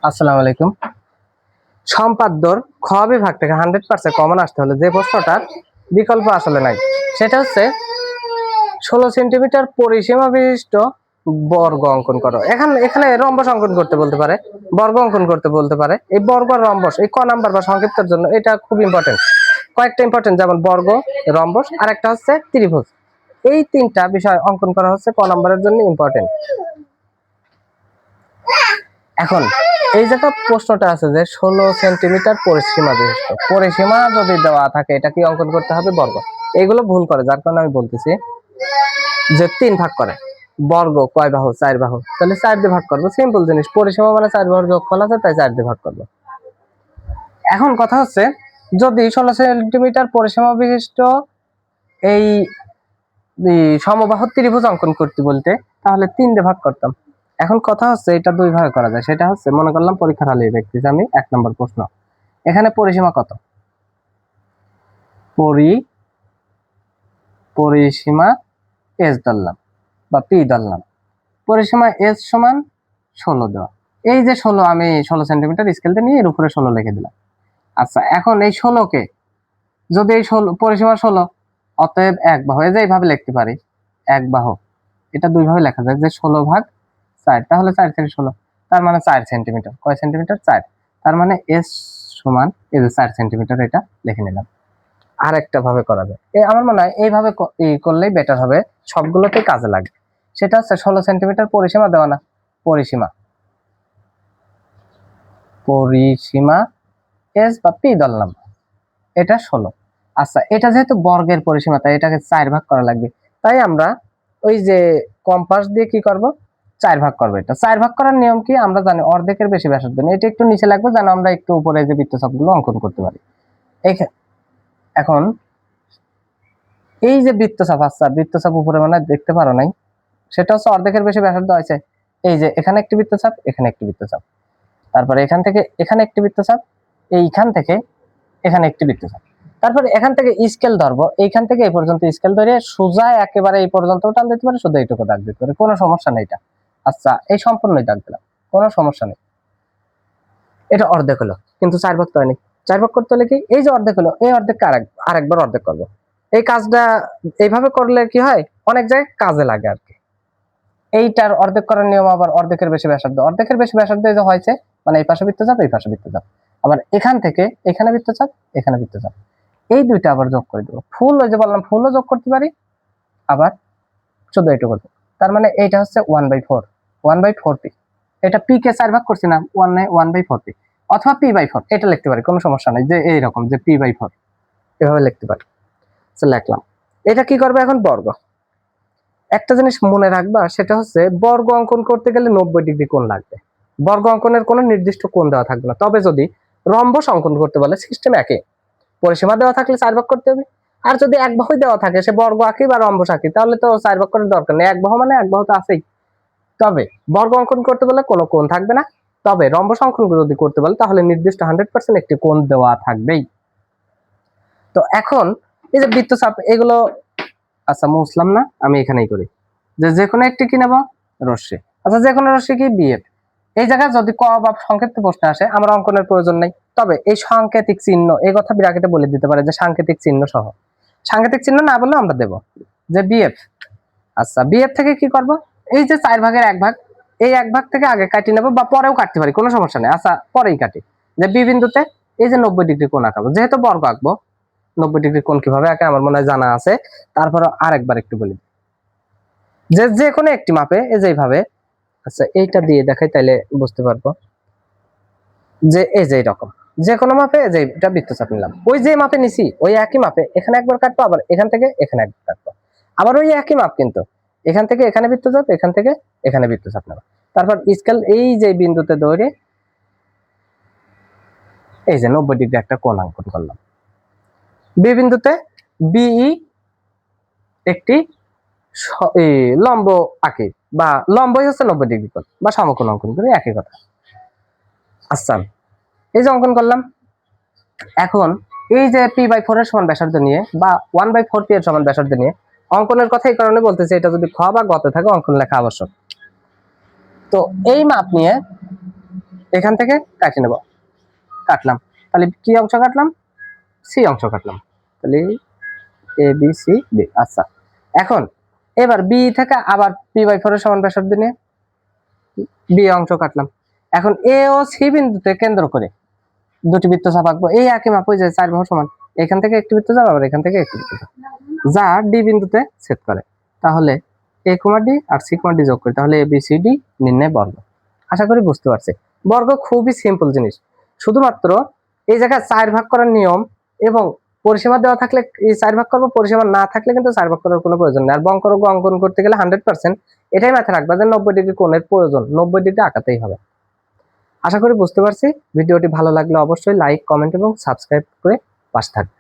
আসসালামু আলাইকুম। সম্পাদ্যর খ বিভাগ থেকে 100% কমন আসতে হলে যে প্রশ্নটার বিকল্প আসলে নাই, সেটা হচ্ছে 16 সেন্টিমিটার পরিসীমা বিশিষ্ট বর্গ অঙ্কন করো। এখানে এখানে রম্বস অঙ্কন করতে বলতে পারে, বর্গ অঙ্কন করতে বলতে পারে। এই বর্গ আর রম্বস এই ক নাম্বার বা সংক্ষিপ্তের জন্য এটা খুব ইম্পর্টেন্ট। কয়েকটা ইম্পর্টেন্ট, যেমন বর্গ, রম্বস আর একটা হচ্ছে ত্রিভুজ। এই তিনটা বিষয় অঙ্কন করা হচ্ছে ক নাম্বারের জন্য ইম্পর্টেন্ট। এখন এই জায়গা প্রশ্নটা আছে যে 16 সেন্টিমিটার পরিসীমা বিশিষ্ট, পরিসীমা যদি দেওয়া থাকে এটা কি অঙ্কন করতে হবে বর্গ। এইগুলো ভুল করে, যার কারণে আমি বলতেছি যে 3 ভাগ করে। বর্গ কয় বাহু? 4 বাহু, তাহলে 4 দিয়ে ভাগ করবো। সিম্পল জিনিস, পরিসীমা মানে 4 বাহুর যোগফল আছে, তাই 4 দিয়ে ভাগ করবো। এখন কথা হচ্ছে, যদি 16 সেন্টিমিটার পরিসীমা বিশিষ্ট এই সমবাহু ত্রিভুজ অঙ্কন করতে বলতে, তাহলে 3 দিয়ে ভাগ করতাম। এখন কথা হচ্ছে এটা 2 ভাগে করা যায়। সেটা হচ্ছে, মনে করলাম পরীক্ষার হলে দেখতেছি আমি 1 নম্বর প্রশ্ন, এখানে পরিসীমা কত? পরিসীমা এস ধরলাম বা পি ধরলাম। পরিসীমা এস সমান 16 দেওয়া। এই যে 16, আমি 16 সেন্টিমিটার স্কেলটা নিয়ে এর উপরে 16 লিখে দিলাম। আচ্ছা, এখন এই 16কে যদি এই 16 পরিসীমা 16, অতএব 1 বাহু, এই যে এইভাবে লিখতে পারি 1 বাহু। এটা 2 ভাবে লেখা যায়, যে 16/4, তাহলে 4 থেকে 16, তার মানে 4 সেন্টিমিটার। কয় সেন্টিমিটার? 4। তার মানে এস সমান এই যে 4 সেন্টিমিটার, এটা লিখে নিলাম। আর একটা ভাবে করা যায়, আমার মনে হয় এইভাবে করলেই বেটার হবে, সবগুলোতেই কাজে লাগবে। সেটা হচ্ছে 16 সেন্টিমিটার পরিসীমা দেওয়া না, পরিসীমা পরিসীমা এস বা পি ধরলাম, এটা 16। আচ্ছা, এটা যেহেতু বর্গের পরিসীমা, তাই এটাকে 4 ভাগ করা লাগবে। তাই আমরা ওই যে কম্পাস দিয়ে কি করব, 4 ভাগ করবো। এটা 4 ভাগ করার নিয়ম কি আমরা জানি, অর্ধেকের বেশি ব্যাসার্ধ নিয়ে এটা একটু নিচে লাগবে, যেন আমরা একটু উপরে যে বৃত্তচাপ গুলো অঙ্কন করতে পারি। এখন এই যে বৃত্তচাপ, আচ্ছা বৃত্তচাপ উপরে মানে দেখতে পারো নাই, সেটা হচ্ছে অর্ধেকের বেশি ব্যাসার্ধ আছে। এই যে এখানে একটি বৃত্তচাপ, এখানে একটি বৃত্তচাপ, তারপরে এখান থেকে এখানে একটি বৃত্তচাপ, এইখান থেকে এখানে একটি বৃত্তচাপ। তারপরে এখান থেকে স্কেল ধরবো, এইখান থেকে এই পর্যন্ত স্কেল ধরে সোজা একেবারে এই পর্যন্ত টান দিতে পারে, শুধু এইটুকু দাগ দিতে পারে, কোনো সমস্যা নেই এটা। আচ্ছা, এই সম্পূর্ণই দাগ দিলাম, কোনো সমস্যা নেই। এটা অর্ধেক হলো, কিন্তু 4 ভাগ তো হয়নি। 4 ভাগ করতে হলে কি, এই যে অর্ধেক হলো, এই অর্ধেককে আরেকবার অর্ধেক করবো। এই কাজটা এইভাবে করলে কি হয়, অনেক জায়গায় কাজে লাগে আর কি। এইটার অর্ধেক করার নিয়ম আবার অর্ধেকের বেশি ব্যাসার্ধ। অর্ধেকের বেশি ব্যাসার্ধ যে হয়েছে মানে এই পাশে বৃত্তচাপ, এই পাশে বৃত্তচাপ, আবার এখান থেকে এখানে বৃত্তচাপ, এখানে বৃত্তচাপ, এই দুইটা আবার যোগ করে দেবো। ফুল ওই যে বললাম, ফুলও যোগ করতে পারি, আবার শুধু এইটুকু। তার মানে এইটা হচ্ছে 1/4, 1/4 পি। এটা পি কে 4 ভাগ করছি না, 1/4 পি, অথবা p/4 এটা লিখতে পারি, কোনো সমস্যা নাই। যে এইরকম যে p/4 এভাবে লিখতে পারি। লিখলাম। এটা কি করবে এখন? বর্গ। একটা জিনিস মনে রাখবা, সেটা হচ্ছে বর্গ অঙ্কন করতে গেলে 90 ডিগ্রি কোণ লাগবে। বর্গ অঙ্কনের কোনো নির্দিষ্ট কোণ দেওয়া থাকবে না। তবে যদি রম্বস অঙ্কন করতে বলে, সিস্টেম একই, পরিসীমা দেওয়া থাকলে 4 ভাগ করতে হবে। আর যদি 1 বাহুই দেওয়া থাকে, সে বর্গ আঁকি বা রম্বস আঁকি, তাহলে তো 4 ভাগ করার দরকার নেই। 1 বাহু মানে 1 বাহু তো আছেই। তবে বর্গ অঙ্কন করতে বলে কোনো কোণ থাকবে না। তবে রম্বস অঙ্কন যদি করতে বলে, তাহলে নির্দিষ্ট 100% একটি কোণ দেওয়া থাকবেই। তো এখন এই যে বৃত্তচাপ, এগুলো আচ্ছা মুছলাম না, আমি এখানেই করি। যে কোনো একটি কি নেব? রশ্মি। আচ্ছা, যে কোনো রশ্মি কি? বিএফ। এই জায়গায় যদি ক বা সংক্ষিপ্ত প্রশ্ন আসে, আমার অঙ্কনের প্রয়োজন নেই। তবে এই সাংকেতিক চিহ্ন, এই কথা ব্র্যাকেটে বলে দিতে পারে যে সাংকেতিক চিহ্ন সহ। সাংকেতিক চিহ্ন না বললেও আমরা দেব যে বিএফ। আচ্ছা, বিএফ থেকে কি করব? এই যে 4 ভাগের 1 ভাগ, এই 1 ভাগ থেকে আগে কাটি নেব, বা পরেও কাটতে পারি, কোনো সমস্যা নেই। আচ্ছা, পরেই কাটি। যে বি বিন্দুতে এই যে 90 ডিগ্রি কোণ আঁকাবো, যেহেতু বর্গ আঁকবো, 90 ডিগ্রি কোণ কিভাবে আঁকে আমার মনে হয় জানা আছে। তারপরে আরেকবার একটু বলি, যে কোনো একটি মাপে এই যে এইভাবে। আচ্ছা, এইটা দিয়ে দেখাই, তাইলে বুঝতে পারবো। যে এই যে এরকম যে কোনো মাপে যে এটা বৃত্তচাপ নিলাম, ওই যে মাপে নিছি ওই একই মাপে এখানে একবার কাটবো, আবার এখান থেকে এখানে একবার কাটবো, আবার ওই একই মাপ, কিন্তু এখান থেকে এখানে বৃত্তচাপ, এখান থেকে এখানে বৃত্তচাপ নেব। তারপর স্কেল এই যে বিন্দুতে ধরে এই যে 90 ডিগ্রি একটা কোণ অঙ্কন করলাম। বি বিন্দুতে বিই একটি লম্ব আঁকি, বা লম্বই হচ্ছে 90 ডিগ্রি কোণ, বা সমকোণ অঙ্কন করি, একই কথা। আচ্ছা, এই যে অঙ্কন করলাম। এখন এই যে p/4 এর সমান ব্যাসার্ধ নিয়ে, বা 1/4 পি এর সমান ব্যাসার্ধ নিয়ে অঙ্কনের কথা এই কারণে বলতেছি, এটা যদি খ বা গতে থাকে অঙ্কন লেখা আবশ্যক। তো এই মাপ নিয়ে এখান থেকে কাটে নেব, কাটলাম, তাহলে কি অংশ কাটলাম, সি অংশ কাটলাম, তাহলে এ বি সি ডি। আচ্ছা, এখন এবার বি থেকে আবার p/4 এর সমান ব্যাসার্ধ নিয়ে বি অংশ কাটলাম। এখন এ ও সি বিন্দুতে কেন্দ্র করে দুটি বৃত্তচাপ আঁকবো, এই একই মাপ, ওই যে 4 বাহু সমান, এখান থেকে একটি বৃত্তচাপ, আবার এখান থেকে একটি বৃত্তচাপ, যা ডি বিন্দুতে ছেদ করে। তাহলে এ কমা ডি আর সি কমা ডি যোগ করি, তাহলে এ বি সি ডি নির্ণয় বর্গ। আশা করি বুঝতে পারছি। বর্গ খুবই সিম্পল জিনিস, শুধুমাত্র এই জায়গায় 4 ভাগ করার নিয়ম এবং পরিসীমা দেওয়া থাকলে এই 4 ভাগ করবো, পরিসীমা না থাকলে কিন্তু 4 ভাগ করার কোনো প্রয়োজন নেই। আর বঙ্করোগ অঙ্কন করতে গেলে 100% এটাই মাথায় রাখবা যে 90 ডিগ্রি কোণের প্রয়োজন, 90 ডিগ্রি আঁকাতেই হবে। আশা করি বুঝতে পারছি। ভিডিওটি ভালো লাগলে অবশ্যই লাইক, কমেন্ট এবং সাবস্ক্রাইব করে পাশে থাকবে।